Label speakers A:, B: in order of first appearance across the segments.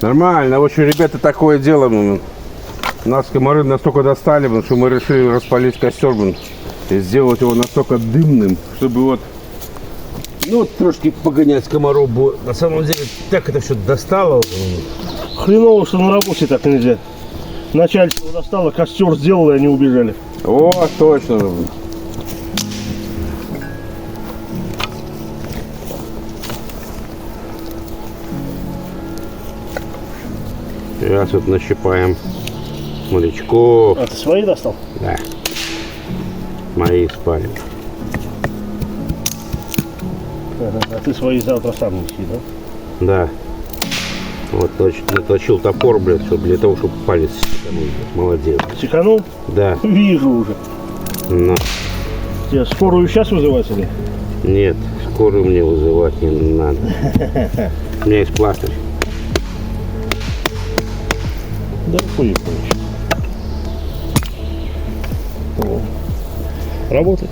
A: Нормально. В общем, ребята, такое дело. Нас комары настолько достали, что мы решили распалить костер и сделать его настолько дымным, чтобы вот, ну, вот трошки погонять комаров. На самом деле, так это все достало.
B: Хреново, что на работе так нельзя. Начальство достало, костер сделало, и они убежали.
A: О, точно. Сейчас вот нащипаем смолячков.
B: А ты свои достал?
A: Да. Мои спали.
B: Ага. А ты свои завтра сам неси, да?
A: Да. Вот наточил топор, блядь, чтобы для того, чтобы палец секанул. Молодец.
B: Секанул?
A: Да.
B: Вижу уже.
A: Но.
B: Тебе скорую сейчас вызывать или?
A: Нет, скорую мне вызывать не надо. У меня есть пластырь.
B: Да, хуй. Работает.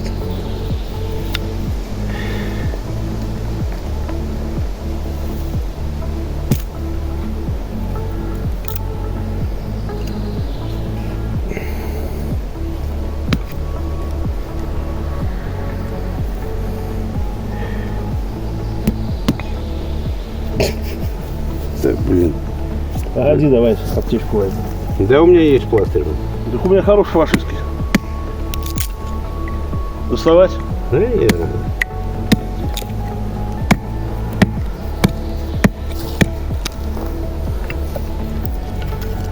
A: Так, блин.
B: Погоди, давай аптечку возьму.
A: Да у меня есть пластырь.
B: Так у меня хороший фашистский. Доставать?
A: Да, наверное.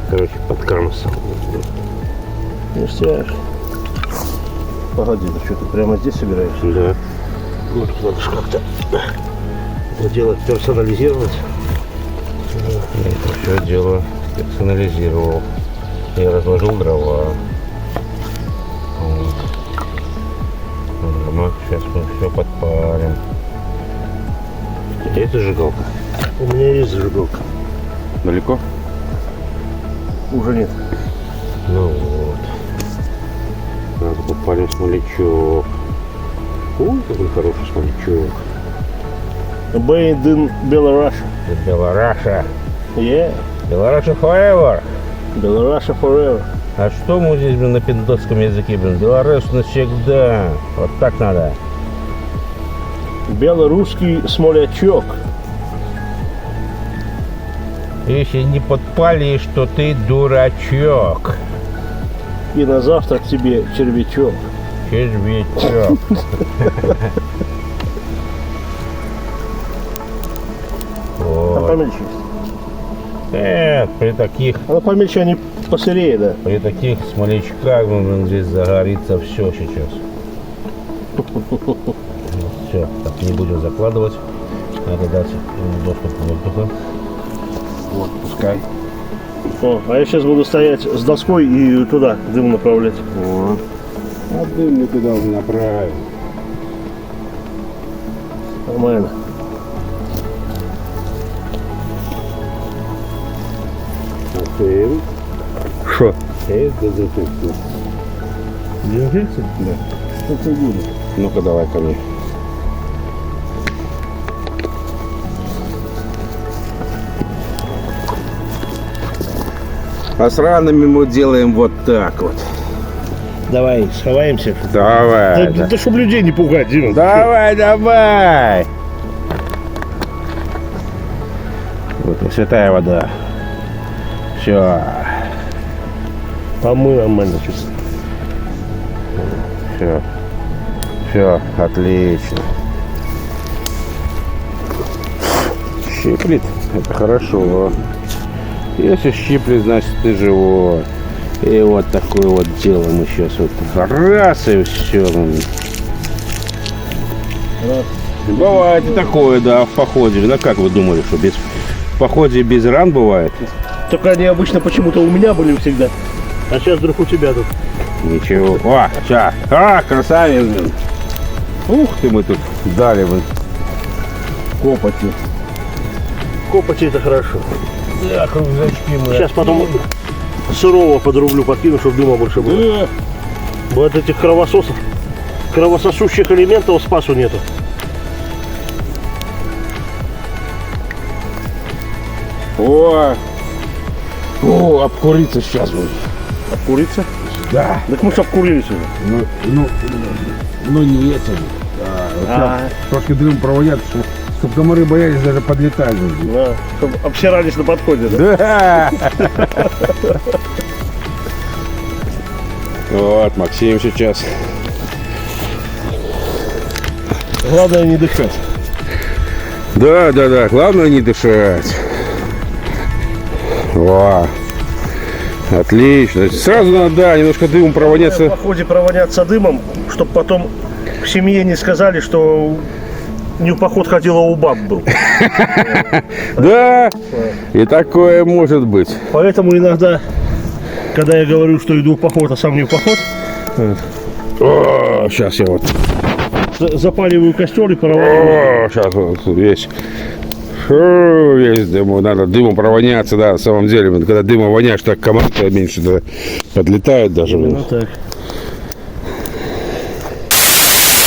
A: Короче, подкармсал.
B: Ништяк. Погоди, ты что, ты прямо здесь собираешься?
A: Да.
B: Ну, тут надо же как-то это дело персонализировать.
A: Я это все дело персонализировал. Я разложил дрова. Вот. Сейчас мы все подпалим. Это зажигалка.
B: У меня есть зажигалка.
A: Далеко?
B: Уже нет.
A: Ну вот. Надо подпалим смолячок. Ой, какой хороший смолячок.
B: Made in Belarus.
A: Белораша.
B: Yeah.
A: Белораша forever.
B: Belarus forever.
A: А что мы здесь, блин, на пиндосском языке, блин? Белорус навсегда. Вот так надо.
B: Белорусский смолячок.
A: Если не подпалишь, то ты дурачок.
B: И на завтрак тебе червячок.
A: Червячок.
B: А помельче есть?
A: Нет, при таких
B: А помельче они посырее, да?
A: При таких смолячках, блин, здесь загорится все сейчас. Все, так не будем закладывать. Надо дать ему доступ к воздуху. Вот, пускай.
B: О, а я сейчас буду стоять с доской и туда дым направлять.
A: О, а дым не туда уже направим.
B: Нормально.
A: Ты?
B: Что?
A: Это дезинфекция.
B: Дезинфекция?
A: Да.
B: Что будет?
A: Ну-ка, давай ко мне. А с ранами мы делаем вот так вот.
B: Давай, сховаемся.
A: Давай.
B: Да чтобы людей не пугать, Дима.
A: Давай, давай. Вот святая вода. Все.
B: А мы нормально чувствуем.
A: Все. Все, отлично. Щиплет. Это хорошо. Если щиплет, значит ты живой. И вот такое вот дело мы сейчас вот раз и все.
B: Раз.
A: Бывает и такое, да, в походе. Ну как вы думали, что в походе без ран бывает?
B: Только они обычно почему-то у меня были всегда. А сейчас вдруг у тебя тут.
A: Ничего. О, сейчас. А, красавец, блин. Ух ты, мы тут дали, блин. Копоти.
B: Копоть это хорошо.
A: Да, рюкзачки мы.
B: Сейчас потом сырого подрублю, подкину, чтобы дыма больше было.
A: Да.
B: Бо от этих кровососов, кровососущих элементов спасу нету.
A: О, О, обкуриться сейчас будет.
B: Обкуриться?
A: Да.
B: Так мы же обкурились уже.
A: Ну не этим. Вот сейчас трошки дым проводят, чтобы комары боялись даже подлетать.
B: Да, чтобы обсирались на подходе, да?
A: Да. Вот, Максим сейчас.
B: Главное не дышать.
A: Да, главное не дышать. Во. Отлично. Сразу надо, да, немножко дымом
B: В
A: провоняться.
B: походе провоняться дымом, чтобы потом в семье не сказали, что не в поход ходил, а у баб был.
A: Да, и такое может быть.
B: Поэтому иногда, когда я говорю, что иду в поход, а сам не в поход,
A: О, сейчас я вот.
B: запаливаю костер и проваливаю.
A: О, сейчас вот весь. Весь дым. Надо дымом провоняться, да, на самом деле. Когда дымом воняешь, так комары меньше да, подлетают даже.
B: Ну так.